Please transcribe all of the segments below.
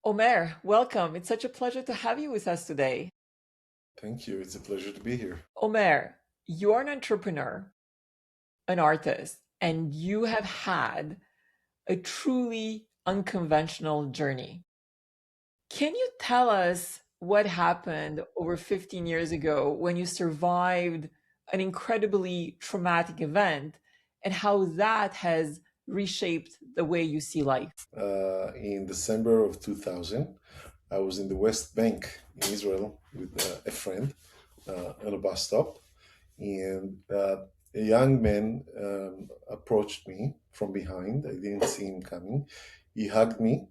Omer, welcome. It's such a pleasure to have you with us today. Thank you. It's a pleasure to be here. Omer, you're an entrepreneur, an artist, and you have had a truly unconventional journey. Can you tell us what happened over 15 years ago when you survived an incredibly traumatic event and how that has reshaped the way you see life? In December of 2000, I was in the West Bank in Israel with a friend on a bus stop, and a young man approached me from behind. I didn't see him coming. He hugged me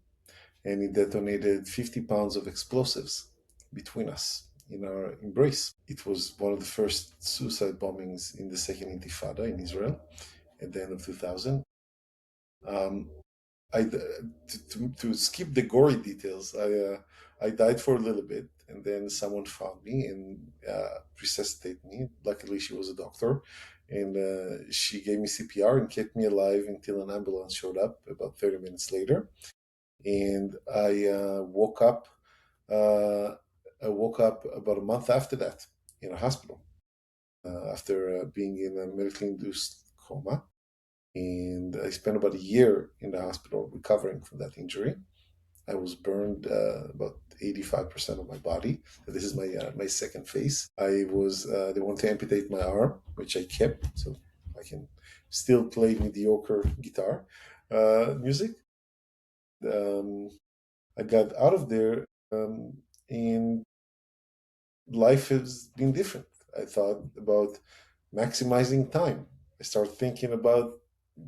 and he detonated 50 pounds of explosives between us in our embrace. It was one of the first suicide bombings in the Second Intifada in Israel at the end of 2000. Um, to skip the gory details, I died for a little bit, and then someone found me and resuscitated me. Luckily, she was a doctor, and she gave me CPR and kept me alive until an ambulance showed up about 30 minutes later. And I woke up. Uh, I woke up about a month after that in a hospital after being in a medically induced coma, and I spent about a year in the hospital recovering from that injury. I was burned about 85% of my body. This is my second phase. I was they wanted to amputate my arm, which I kept, so I can still play mediocre guitar music. Um, I got out of there, and life has been different. I thought about maximizing time. I started thinking about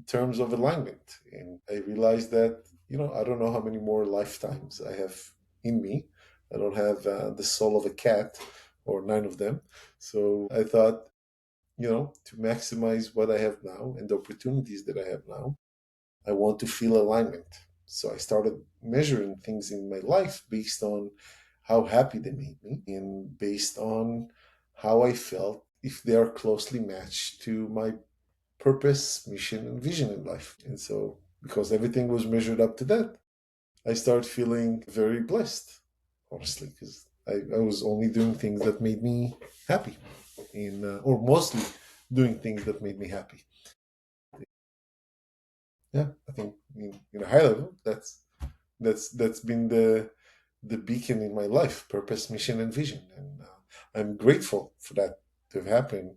terms of alignment. And I realized that, I don't know how many more lifetimes I have in me. I don't have the soul of a cat or nine of them. So I thought, to maximize what I have now and the opportunities that I have now, I want to feel alignment. So I started measuring things in my life based on how happy they made me and based on how I felt if they are closely matched to my purpose, mission, and vision in life. And so, because everything was measured up to that, I started feeling very blessed, honestly, because I was only doing things that made me happy, or mostly doing things that made me happy. Yeah, I think in a high level, that's been the beacon in my life, purpose, mission, and vision, and I'm grateful for that to have happened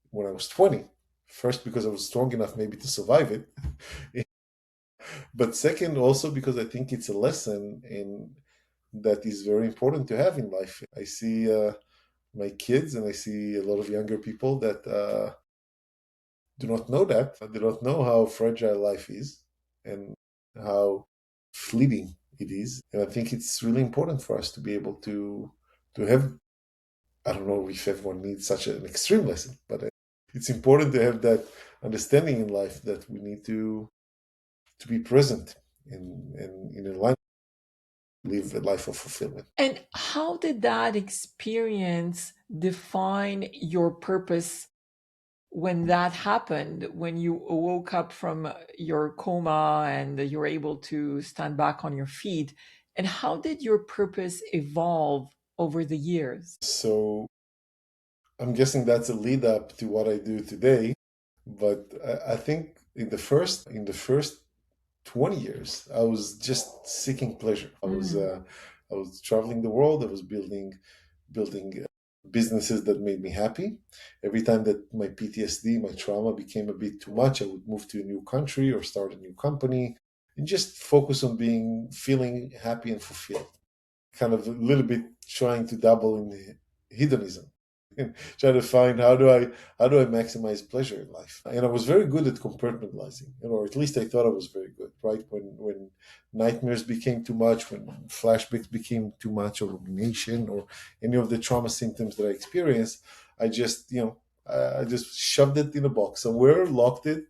when I was 20. First, because I was strong enough maybe to survive it, but second, also because I think it's a lesson in that is very important to have in life. I see my kids and I see a lot of younger people that do not know that. They don't know how fragile life is and how fleeting it is. And I think it's really important for us to be able to have. I don't know if everyone needs such an extreme lesson, but it's important to have that understanding in life that we need to be present and in alignment, live a life of fulfillment. And how did that experience define your purpose when that happened, when you woke up from your coma and you're able to stand back on your feet? And how did your purpose evolve over the years? So I'm guessing that's a lead up to what I do today. But I think in the first 20 years, I was just seeking pleasure. Mm. I was traveling the world. I was building businesses that made me happy. Every time that my PTSD, my trauma became a bit too much, I would move to a new country or start a new company and just focus on feeling happy and fulfilled. Kind of a little bit trying to dabble in hedonism and try to find how do I maximize pleasure in life. And I was very good at compartmentalizing, or at least I thought I was very good. Right when nightmares became too much, when flashbacks became too much, or rumination, or any of the trauma symptoms that I experienced, I just I just shoved it in a box somewhere, locked it,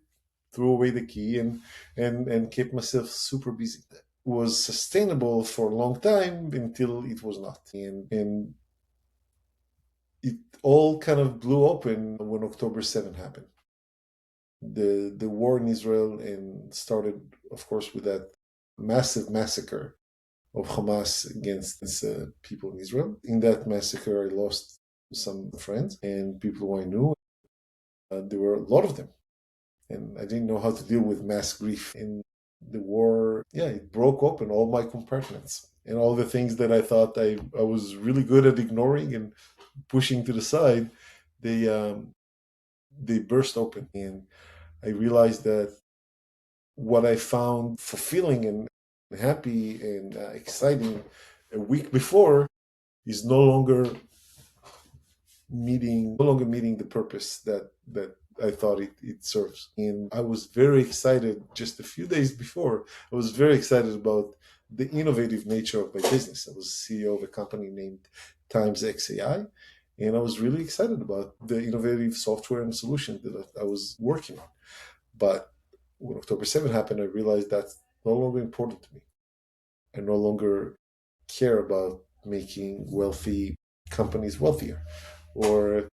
threw away the key, and kept myself super busy. Was sustainable for a long time until it was not. And it all kind of blew open when October 7 happened. The war in Israel and started, of course, with that massive massacre of Hamas against people in Israel. In that massacre, I lost some friends and people who I knew. There were a lot of them, and I didn't know how to deal with mass grief. In the war, yeah, it broke open all my compartments and all the things that I thought I was really good at ignoring and pushing to the side. They they burst open, and I realized that what I found fulfilling and happy and exciting a week before is no longer meeting the purpose that I thought it serves. And I was very excited just a few days before. I was very excited about the innovative nature of my business. I was CEO of a company named Times XAI, and I was really excited about the innovative software and solution that I was working on. But when October 7th happened, I realized that's no longer important to me. I no longer care about making wealthy companies wealthier, or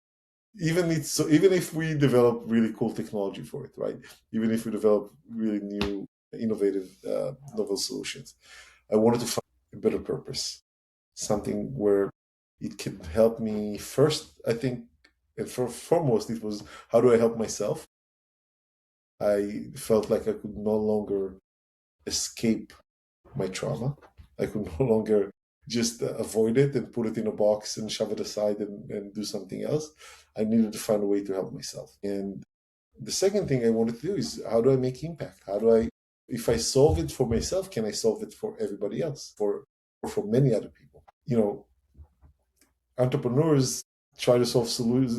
even if we develop really cool technology for it, right? Even if we develop really new, innovative, novel solutions, I wanted to find a better purpose, something where it can help me first. I think, and for foremost, it was how do I help myself? I felt like I could no longer escape my trauma. I could no longer just avoid it and put it in a box and shove it aside and do something else. I needed to find a way to help myself. And the second thing I wanted to do is how do I make impact? How do I, if I solve it for myself, can I solve it for everybody else, or for many other people? You know, entrepreneurs try to solve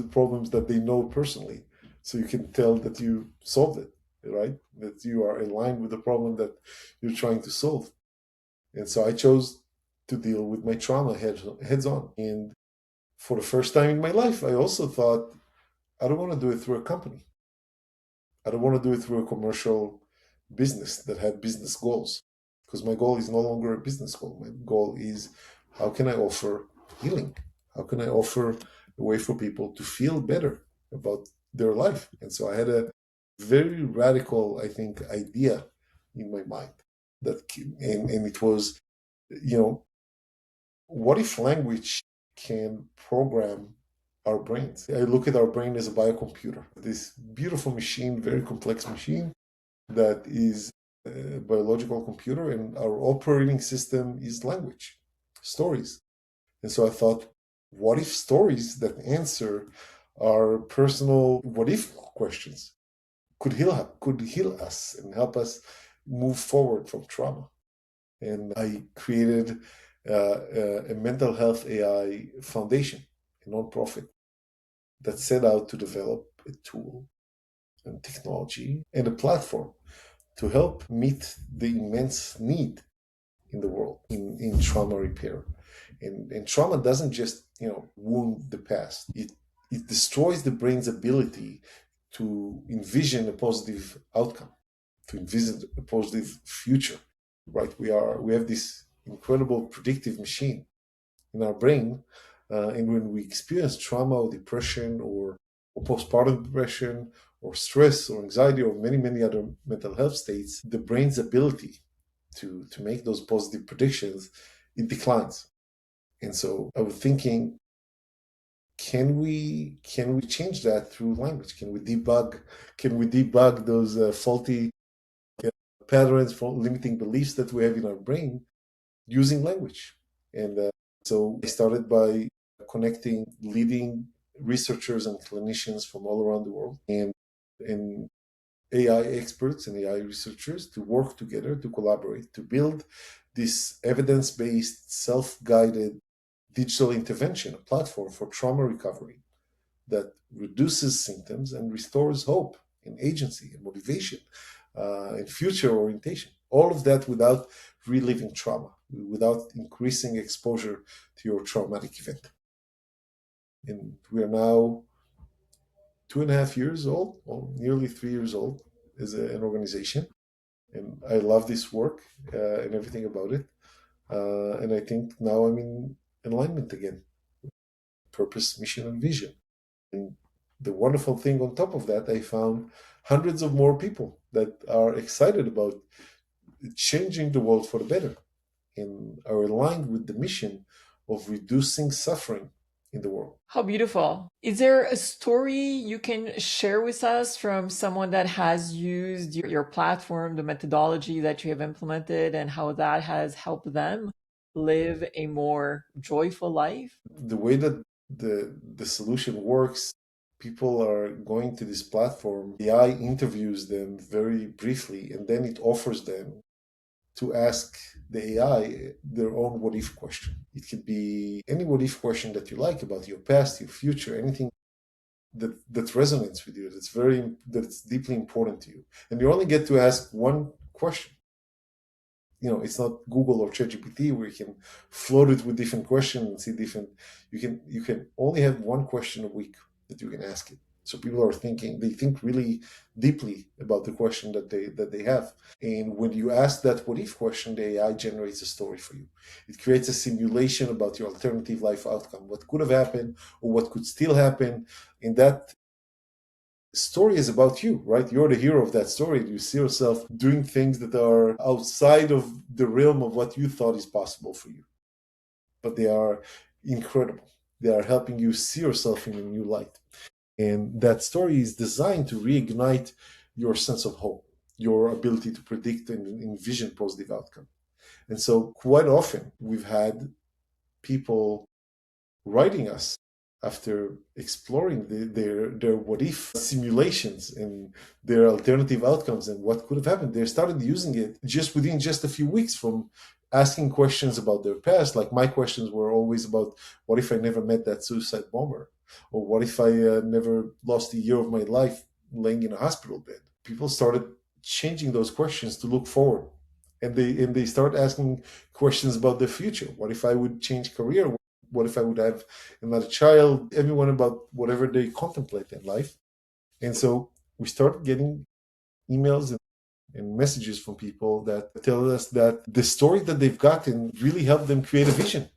problems that they know personally. So you can tell that you solved it, right? That you are aligned with the problem that you're trying to solve. And so I chose to deal with my trauma heads on. And for the first time in my life, I also thought, I don't want to do it through a company. I don't want to do it through a commercial business that had business goals. Because my goal is no longer a business goal. My goal is how can I offer healing? How can I offer a way for people to feel better about their life? And so I had a very radical, I think, idea in my mind that, and it was, you know, what if language can program our brains? I look at our brain as a biocomputer, this beautiful machine, very complex machine that is a biological computer, and our operating system is language, stories. And so I thought, what if stories that answer our personal what if questions could heal us and help us move forward from trauma? And I created a mental health AI foundation, a nonprofit that set out to develop a tool and technology and a platform to help meet the immense need in the world in trauma repair. And trauma doesn't just wound the past. It destroys the brain's ability to envision a positive outcome, to envision a positive future. Right? We have this incredible predictive machine in our brain, and when we experience trauma or depression or postpartum depression or stress or anxiety or many other mental health states, the brain's ability to make those positive predictions, it declines. And so I was thinking, can we change that through language? Can we debug those faulty patterns, for limiting beliefs that we have in our brain using language? And so I started by connecting leading researchers and clinicians from all around the world and AI experts and AI researchers to work together, to collaborate, to build this evidence-based, self-guided digital intervention, a platform for trauma recovery that reduces symptoms and restores hope and agency and motivation and future orientation. All of that without reliving trauma, without increasing exposure to your traumatic event. And we are now 2.5 years old, or nearly 3 years old, as an organization. And I love this work and everything about it. And I think now I'm in alignment again, purpose, mission, and vision. And the wonderful thing on top of that, I found hundreds of more people that are excited about changing the world for the better. and are aligned with the mission of reducing suffering in the world. How beautiful. Is there a story you can share with us from someone that has used your platform, the methodology that you have implemented, and how that has helped them live a more joyful life? The way that the solution works, people are going to this platform, AI interviews them very briefly, and then it offers them to ask the AI their own what if question. It could be any what if question that you like about your past, your future, anything that resonates with you, that's deeply important to you. And you only get to ask one question. It's not Google or ChatGPT where you can float it with different questions and see different. You can only have one question a week that you can ask it. So people are thinking, they think really deeply about the question that they have. And when you ask that what if question, the AI generates a story for you. It creates a simulation about your alternative life outcome, what could have happened or what could still happen. And that story is about you, right? You're the hero of that story. You see yourself doing things that are outside of the realm of what you thought is possible for you. But they are incredible. They are helping you see yourself in a new light. And that story is designed to reignite your sense of hope, your ability to predict and envision positive outcome. And so quite often we've had people writing us after exploring their what if simulations and their alternative outcomes and what could have happened. They started using it just within just a few weeks from asking questions about their past. Like my questions were always about what if I never met that suicide bomber, or what if I never lost a year of my life laying in a hospital bed. People started changing those questions to look forward, and they start asking questions about the future. What if I would change career? What if I would have another child? Everyone about whatever they contemplate in life. And so we start getting emails and messages from people that tell us that the story that they've gotten really helped them create a vision.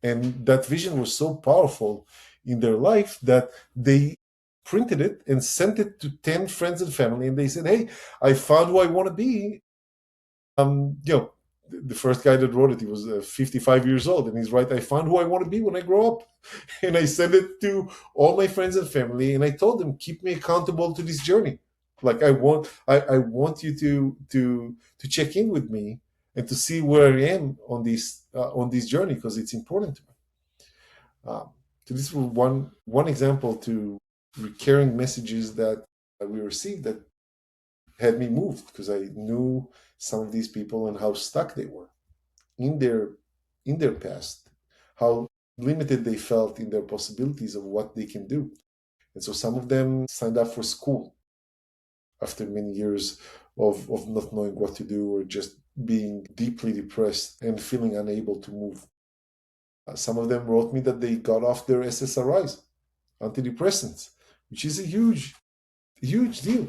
And that vision was so powerful in their life that they printed it and sent it to 10 friends and family. And they said, hey, I found who I want to be. The first guy that wrote it, he was 55 years old, and he's right. I found who I want to be when I grow up, and I sent it to all my friends and family, and I told them, keep me accountable to this journey. Like I want you to check in with me and to see where I am on this journey, because it's important to me. So this was one example to recurring messages that we received that had me moved, because I knew some of these people and how stuck they were in their past, how limited they felt in their possibilities of what they can do. And so some of them signed up for school after many years of not knowing what to do, or just being deeply depressed and feeling unable to move. Some of them wrote me that they got off their SSRIs, antidepressants, which is a huge, huge deal.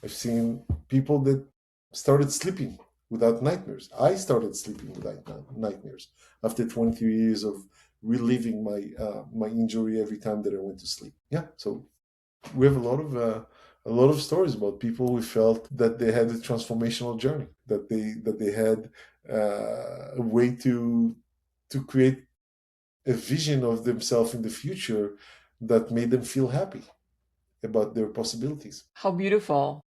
I've seen people that started sleeping without nightmares. I started sleeping without nightmares after 23 years of reliving my injury every time that I went to sleep. Yeah, so we have a lot of stories about people who felt that they had a transformational journey, that they had a way to create a vision of themselves in the future that made them feel happy about their possibilities. How beautiful.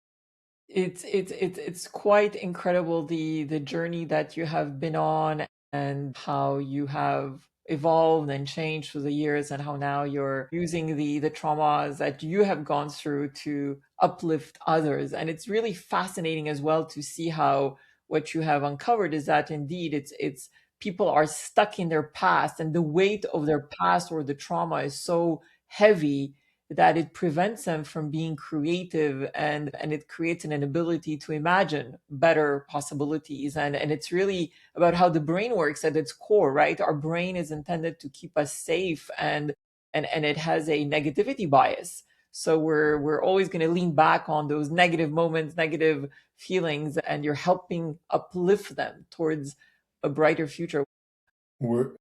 It's quite incredible the journey that you have been on, and how you have evolved and changed through the years, and how now you're using the traumas that you have gone through to uplift others. And it's really fascinating as well to see how what you have uncovered is that indeed it's people are stuck in their past, and the weight of their past or the trauma is so heavy that it prevents them from being creative, and it creates an inability to imagine better possibilities. And it's really about how the brain works at its core, right? Our brain is intended to keep us safe, and it has a negativity bias. So we're always going to lean back on those negative moments, negative feelings, and you're helping uplift them towards a brighter future. We're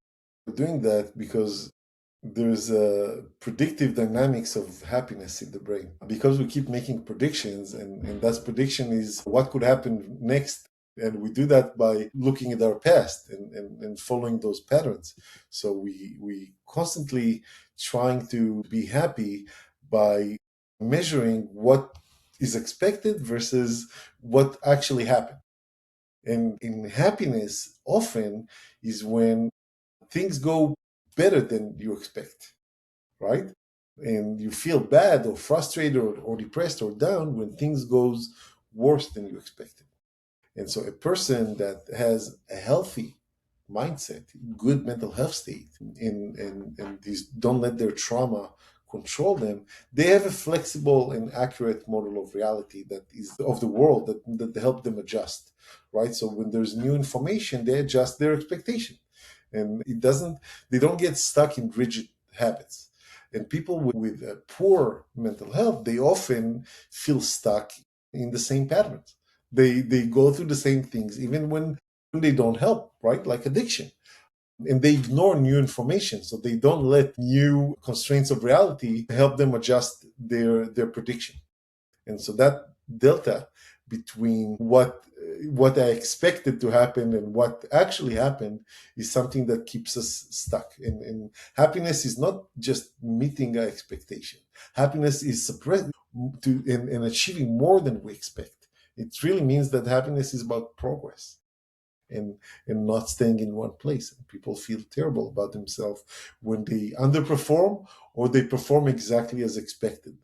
doing that because there's a predictive dynamics of happiness in the brain. Because we keep making predictions, and that prediction is what could happen next. And we do that by looking at our past and following those patterns. So we constantly trying to be happy by measuring what is expected versus what actually happened. And in happiness, often is when things go better than you expect, right? And you feel bad or frustrated or depressed or down when things goes worse than you expected. And so a person that has a healthy mindset, good mental health state, and these don't let their trauma control them, they have a flexible and accurate model of reality that is of the world that help them adjust, right? So when there's new information, they adjust their expectation. And it doesn't, they don't get stuck in rigid habits. And people with poor mental health, they often feel stuck in the same patterns. They go through the same things even when they don't help, right? Like addiction. And they ignore new information, so they don't let new constraints of reality help them adjust their prediction. And so that delta between what I expected to happen and what actually happened is something that keeps us stuck. And happiness is not just meeting our expectation. Happiness is suppressed and achieving more than we expect. It really means that happiness is about progress and not staying in one place. And people feel terrible about themselves when they underperform or they perform exactly as expected,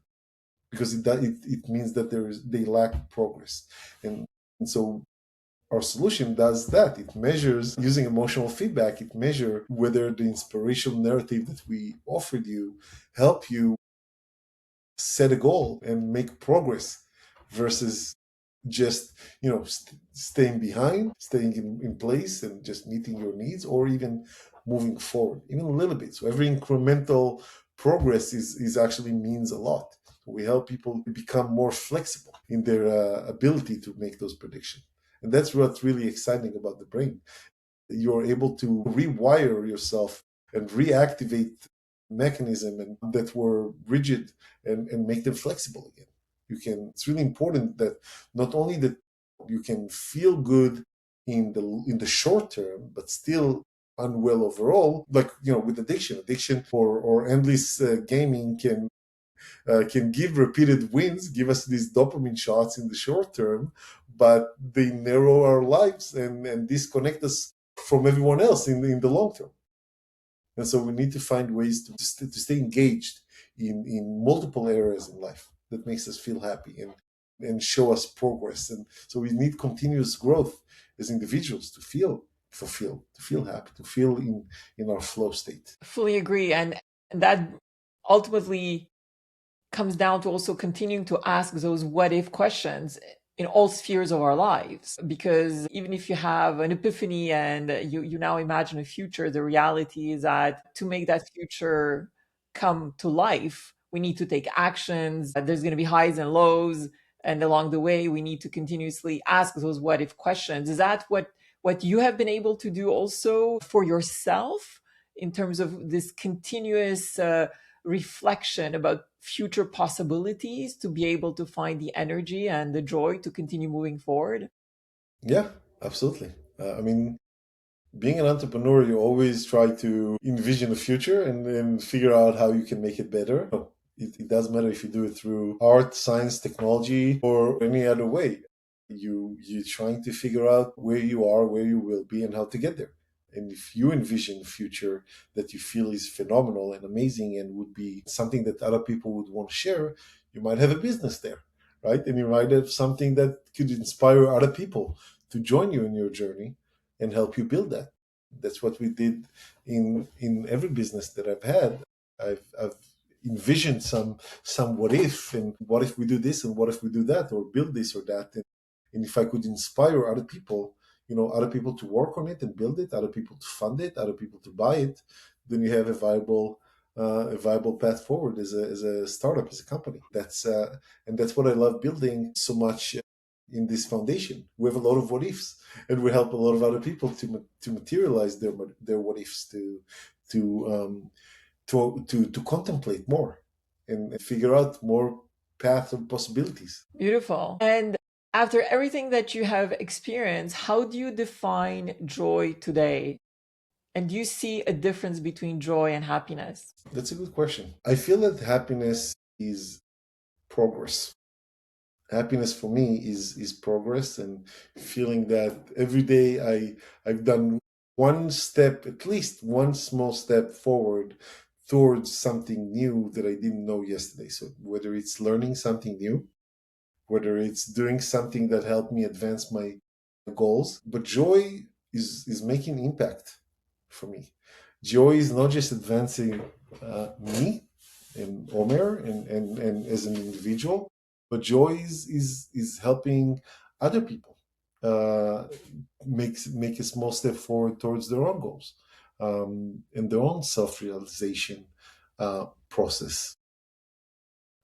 because it means that they lack progress. And so our solution does that. It measures using emotional feedback. It measures whether the inspirational narrative that we offered you help you set a goal and make progress versus just staying behind, staying in place and just meeting your needs, or even moving forward even a little bit. So every incremental progress is actually means a lot. We help people become more flexible in their ability to make those predictions. And that's what's really exciting about the brain. You're able to rewire yourself and reactivate mechanism and that were rigid and make them flexible again. It's really important that not only that you can feel good in the short term, but still unwell overall. Like with addiction or endless gaming can give repeated wins, give us these dopamine shots in the short term, but they narrow our lives and disconnect us from everyone else in the long term. And so we need to find ways to stay engaged in multiple areas in life that makes us feel happy and show us progress. And so we need continuous growth as individuals to feel fulfilled, to feel happy, to feel in our flow state. Fully agree. And that ultimately comes down to also continuing to ask those what if questions in all spheres of our lives. Because even if you have an epiphany and you now imagine a future, the reality is that to make that future come to life, we need to take actions. There's going to be highs and lows. And along the way, we need to continuously ask those what if questions. Is that what you have been able to do also for yourself in terms of this continuous reflection about future possibilities to be able to find the energy and the joy to continue moving forward? Yeah, absolutely. I mean, being an entrepreneur, you always try to envision the future and figure out how you can make it better. It doesn't matter if you do it through art, science, technology, or any other way. You're trying to figure out where you are, where you will be, and how to get there. And if you envision a future that you feel is phenomenal and amazing and would be something that other people would want to share, you might have a business there, right? And you might have something that could inspire other people to join you in your journey and help you build that. That's what we did in every business that I've had. I've envisioned some what if, and what if we do this and what if we do that or build this or that, and if I could inspire other people, other people to work on it and build it, other people to fund it, other people to buy it, then you have a viable path forward as a startup, as a company. That's what I love building so much in this foundation. We have a lot of what ifs, and we help a lot of other people to materialize their what ifs, to to contemplate more and figure out more paths and possibilities. Beautiful. And After everything that you have experienced, how do you define joy today? And do you see a difference between joy and happiness? That's a good question. I feel that happiness is progress. Happiness for me is progress, and feeling that every day I've done one step, at least one small step forward towards something new that I didn't know yesterday. So whether it's learning something new, whether it's doing something that helped me advance my goals, but joy is making impact for me. Joy is not just advancing me and Omer and as an individual, but joy is helping other people uh, make a small step forward towards their own goals and their own self realization process.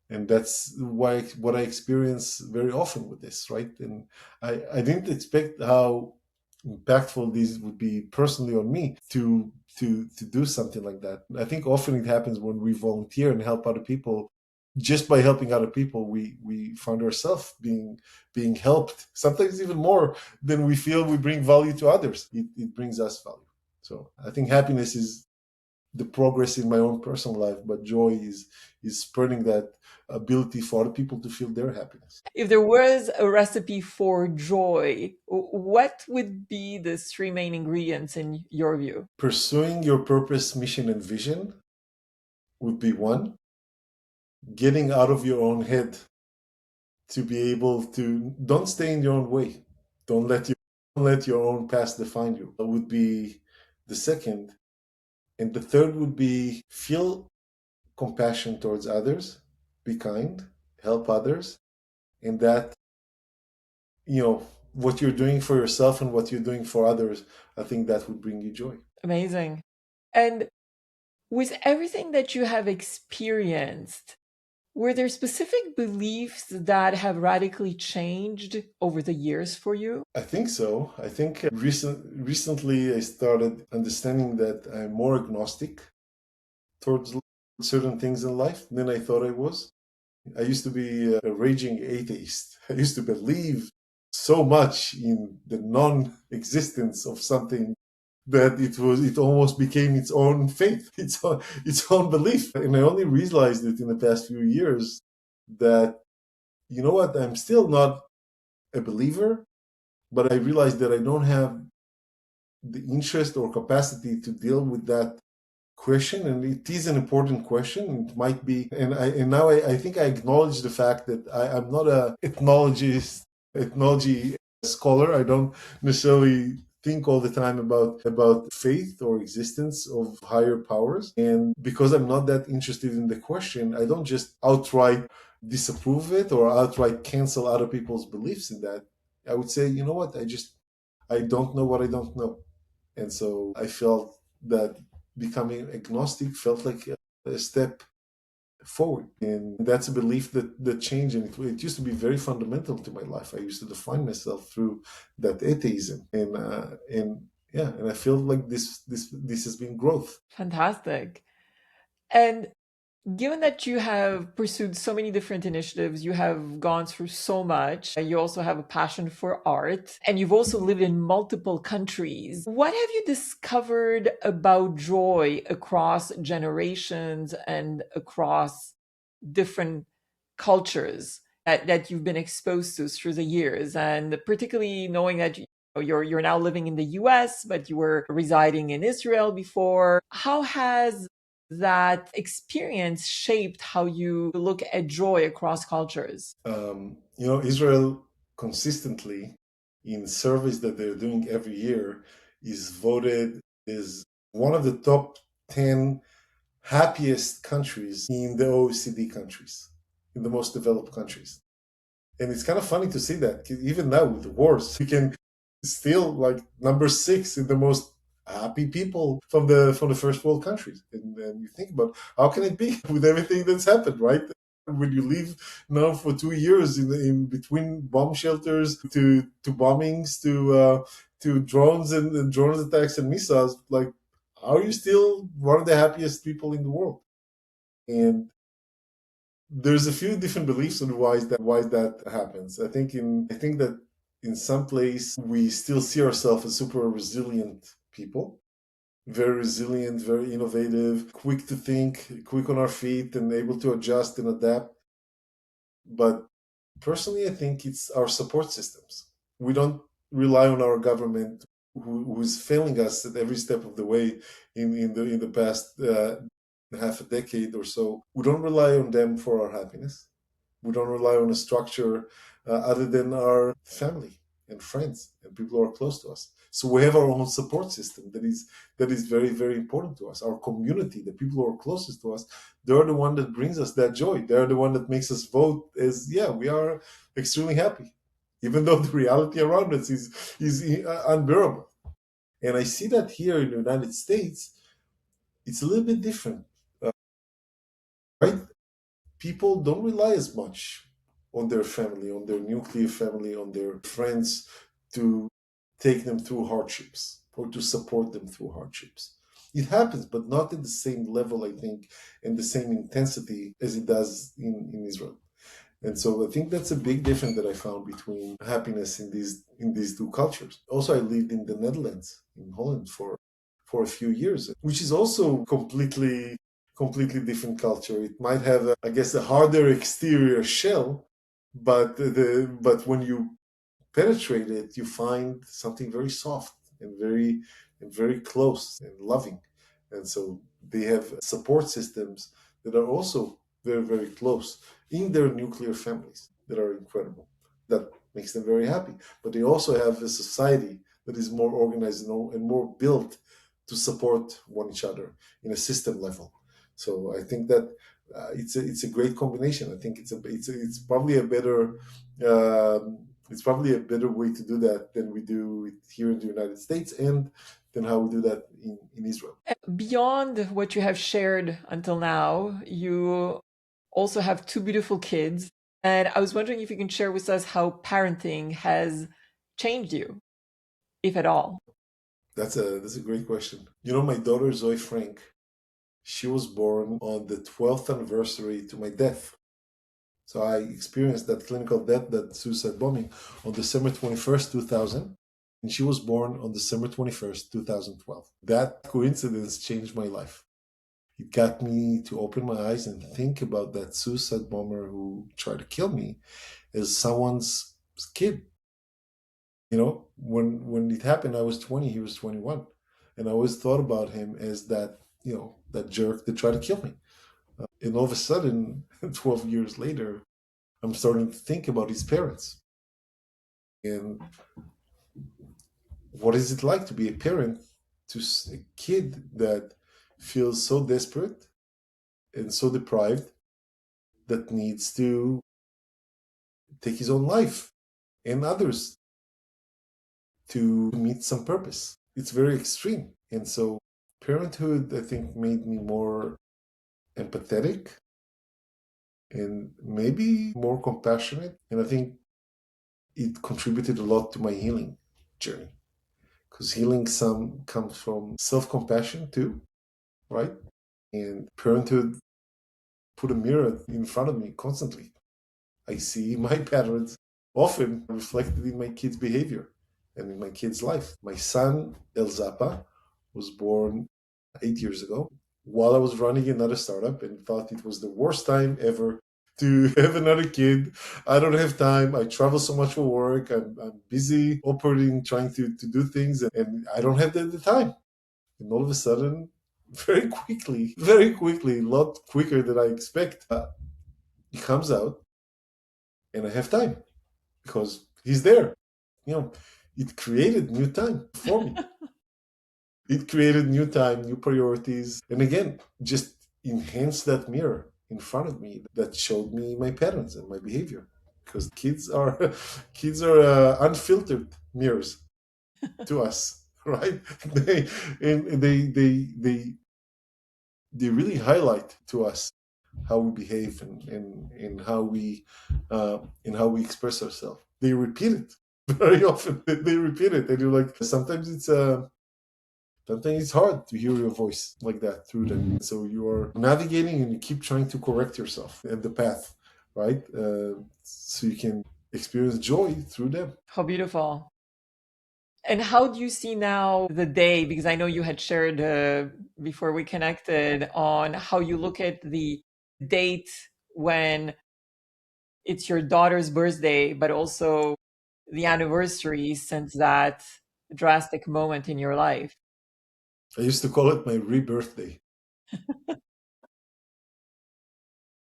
And that's why what I experience very often with this, right? And I didn't expect how impactful this would be personally on me to do something like that. I think often it happens when we volunteer and help other people. Just by helping other people, we find ourselves being helped. Sometimes even more than we feel we bring value to others. It brings us value. So I think happiness is the progress in my own personal life, but joy is spreading that ability for other people to feel their happiness. If there was a recipe for joy, what would be the three main ingredients in your view? Pursuing your purpose, mission, and vision would be one. Getting out of your own head to be able to don't stay in your own way. Don't let your own past define you. That would be the second. And the third would be feel compassion towards others, be kind, help others, and that what you're doing for yourself and what you're doing for others, I think that would bring you joy. Amazing. And with everything that you have experienced, were there specific beliefs that have radically changed over the years for you? I think so. I think recently I started understanding that I'm more agnostic towards certain things in life than I thought I was. I used to be a raging atheist. I used to believe so much in the non-existence of something that it almost became its own faith, its own belief. And I only realized it in the past few years that you know what, I'm still not a believer, but I realized that I don't have the interest or capacity to deal with that question, and it is an important question. It might be, and now I think I acknowledge the fact that I'm not a ethnology scholar. I don't necessarily think all the time about faith or existence of higher powers, and because I'm not that interested in the question, I don't just outright disapprove it or outright cancel other people's beliefs in that. I would say, you know what, I don't know what I don't know. And so I felt that becoming agnostic felt like a step forward. And that's a belief that changed. And it used to be very fundamental to my life. I used to define myself through that atheism. And yeah, and I feel like this has been growth. Fantastic. And given that you have pursued so many different initiatives, you have gone through so much, you also have a passion for art, and you've also lived in multiple countries. What have you discovered about joy across generations and across different cultures that you've been exposed to through the years? And particularly knowing that you're now living in the US, but you were residing in Israel before. How has that experience shaped how you look at joy across cultures? Israel consistently in surveys that they're doing every year is voted as one of the top 10 happiest countries in the OECD countries, in the most developed countries. And it's kind of funny to see that even now with the wars, you can still like number 6 in the most happy people from the first world countries. And you think about how can it be with everything that's happened, right? When you live now for 2 years in between bomb shelters to bombings to drones and drones attacks and missiles, like how are you still one of the happiest people in the world? And There's a few different beliefs on why that happens. I think that in some place we still see ourselves as super resilient people, very resilient, very innovative, quick to think, quick on our feet, and able to adjust and adapt. But personally, I think it's our support systems. We don't rely on our government, who is failing us at every step of the way in the past half a decade or so. We don't rely on them for our happiness. We don't rely on a structure other than our family and friends and people who are close to us. So we have our own support system that is very, very important to us. Our community, the people who are closest to us, they're the one that brings us that joy. They're the one that makes us vote as, yeah, we are extremely happy, even though the reality around us is unbearable. And I see that here in the United States, it's a little bit different, right? People don't rely as much on their family, on their nuclear family, on their friends to take them through hardships or to support them through hardships. It happens, but not at the same level, I think, and the same intensity as it does in Israel. And so I think that's a big difference that I found between happiness in these two cultures. Also, I lived in the Netherlands, in Holland, for a few years, which is also completely different culture. It might have, I guess, a harder exterior shell, but when you penetrate it, you find something very soft and very close and loving. And so they have support systems that are also very, very close in their nuclear families that are incredible. That makes them very happy. But they also have a society that is more organized and more built to support one each other in a system level. So I think that it's a great combination. I think it's probably a better it's probably a better way to do that than we do it here in the United States and than how we do that in Israel. Beyond what you have shared until now, you also have two beautiful kids. And I was wondering if you can share with us how parenting has changed you, if at all. That's a great question. You know, my daughter Zoe Frank, she was born on the 12th anniversary to my death. So I experienced that clinical death, that suicide bombing, on December 21st, 2000. And she was born on December 21st, 2012. That coincidence changed my life. It got me to open my eyes and think about that suicide bomber who tried to kill me as someone's kid. You know, when it happened, I was 20, he was 21. And I always thought about him as that, that jerk that tried to kill me. And all of a sudden, 12 years later, I'm starting to think about his parents. And what is it like to be a parent to a kid that feels so desperate and so deprived that needs to take his own life and others to meet some purpose? It's very extreme. And so parenthood, I think, made me more empathetic and maybe more compassionate. And I think it contributed a lot to my healing journey, because healing some comes from self-compassion too, right? And parenthood put a mirror in front of me constantly. I see my patterns often reflected in my kids' behavior and in my kids' life. My son El Zapa was born 8 years ago while I was running another startup and thought it was the worst time ever to have another kid. I don't have time. I travel so much for work. I'm busy operating, trying to do things, and I don't have the time. And all of a sudden, very quickly, a lot quicker than I expect, he comes out and I have time because he's there. You know, it created new time for me. It created new time, new priorities, and again, just enhanced that mirror in front of me that showed me my patterns and my behavior. Because kids are kids are unfiltered mirrors to us, right? they and they really highlight to us how we behave and how we express ourselves. They repeat it very often. They repeat it, and you're like, sometimes it's Sometimes it's hard to hear your voice like that through them. So you are navigating and you keep trying to correct yourself at the path, right? So you can experience joy through them. How beautiful. And how do you see now the day? Because I know you had shared before we connected on how you look at the date when it's your daughter's birthday, but also the anniversary since that drastic moment in your life. I used to call it my rebirth day.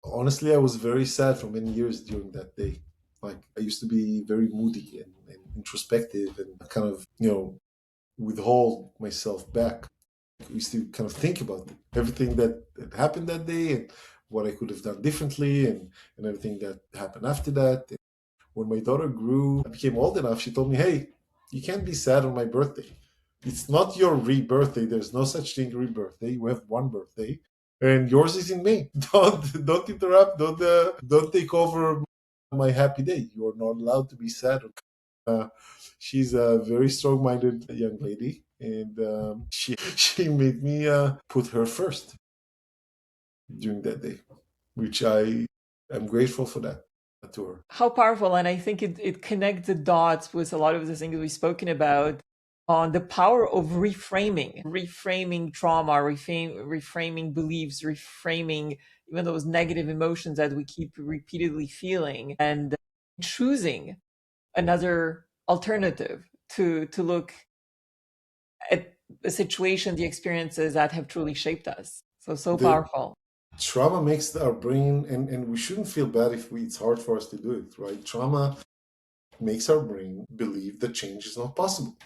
Honestly, I was very sad for many years during that day. Like, I used to be very moody and introspective and kind of, withhold myself back. I used to kind of think about everything that had happened that day and what I could have done differently and everything that happened after that. And when my daughter grew, I became old enough, she told me, hey, you can't be sad on my birthday. It's not your rebirthday. There's no such thing rebirthday. You have one birthday, and yours is in May. Don't interrupt. Don't take over my happy day. You are not allowed to be sad. Uh, she's a very strong-minded young lady, and she made me put her first during that day, which I am grateful for that to her. How powerful. And I think it connects the dots with a lot of the things we've spoken about on the power of reframing trauma, reframing beliefs, reframing even those negative emotions that we keep repeatedly feeling, and choosing another alternative to look at the situation, the experiences that have truly shaped us. So The powerful. trauma makes our brain, and we shouldn't feel bad if it's hard for us to do it, right? Trauma makes our brain believe that change is not possible.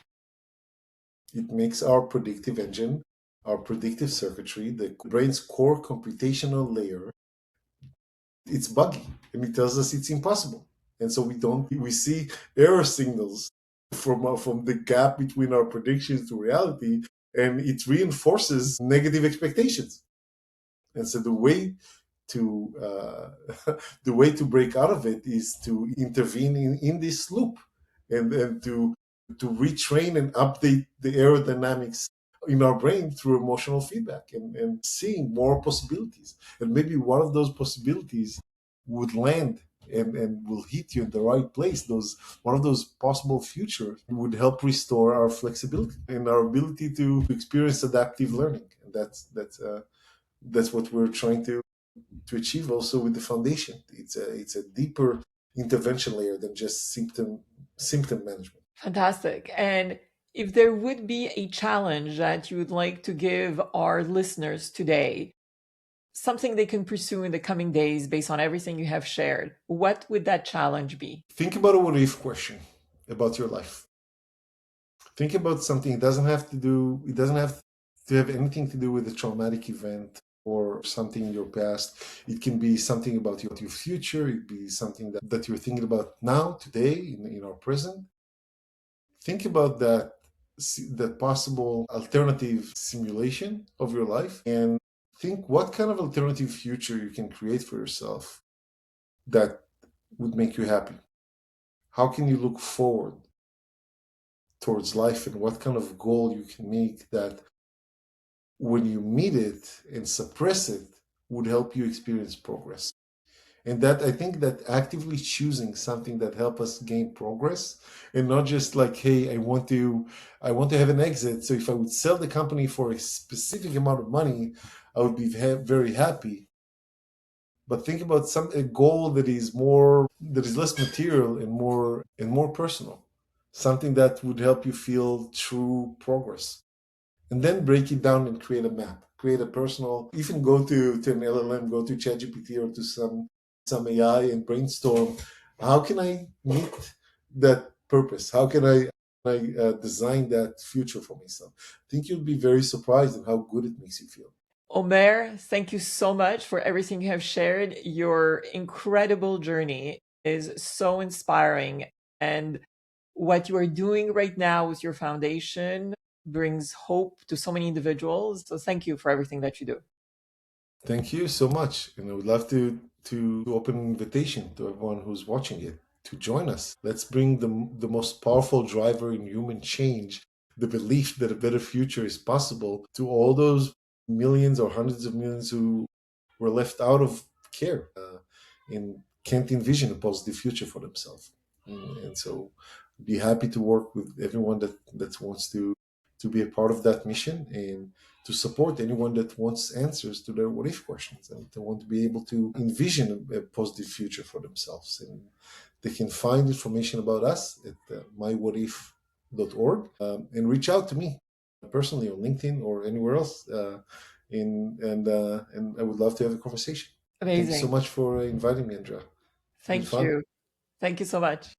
It makes our predictive engine, our predictive circuitry, the brain's core computational layer, it's buggy and it tells us it's impossible. And so we see error signals from the gap between our predictions to reality, and it reinforces negative expectations. And so the way to break out of it is to intervene in this loop and to retrain and update the aerodynamics in our brain through emotional feedback and seeing more possibilities. And maybe one of those possibilities would land and will hit you in the right place. Those one of those possible futures would help restore our flexibility and our ability to experience adaptive learning. And that's what we're trying to achieve also with the foundation. It's a deeper intervention layer than just symptom management. Fantastic. And if there would be a challenge that you would like to give our listeners today, something they can pursue in the coming days based on everything you have shared, what would that challenge be? Think about a what if question about your life. Think about something. It doesn't have to have anything to do with a traumatic event or something in your past. It can be something about your future. It be something that you're thinking about now, today, in our present. Think about that possible alternative simulation of your life and think what kind of alternative future you can create for yourself that would make you happy. How can you look forward towards life and what kind of goal you can make that when you meet it and suppress it would help you experience progress. And that I think that actively choosing something that help us gain progress and not just like, hey, I want to have an exit. So if I would sell the company for a specific amount of money, I would be very happy. But think about a goal that is less material and more personal. Something that would help you feel true progress and then break it down and create a map, create a personal. Even go to an LLM, go to ChatGPT or to some AI and brainstorm. How can I meet that purpose? How can I design that future for myself? I think you'll be very surprised at how good it makes you feel. Omer, thank you so much for everything you have shared. Your incredible journey is so inspiring. And what you are doing right now with your foundation brings hope to so many individuals. So thank you for everything that you do. Thank you so much, and I would love to open an invitation to everyone who's watching it to join us. Let's bring the most powerful driver in human change the belief that a better future is possible to all those millions or hundreds of millions who were left out of care and can't envision a positive future for themselves. And so, be happy to work with everyone that wants to be a part of that mission and to support anyone that wants answers to their what if questions and they want to be able to envision a positive future for themselves. And they can find information about us at mywhatif.org and reach out to me personally on LinkedIn or anywhere else. And I would love to have a conversation. Thank you so Amazing. much for inviting me, Andrea. It's been Thank fun. you. Thank you so much.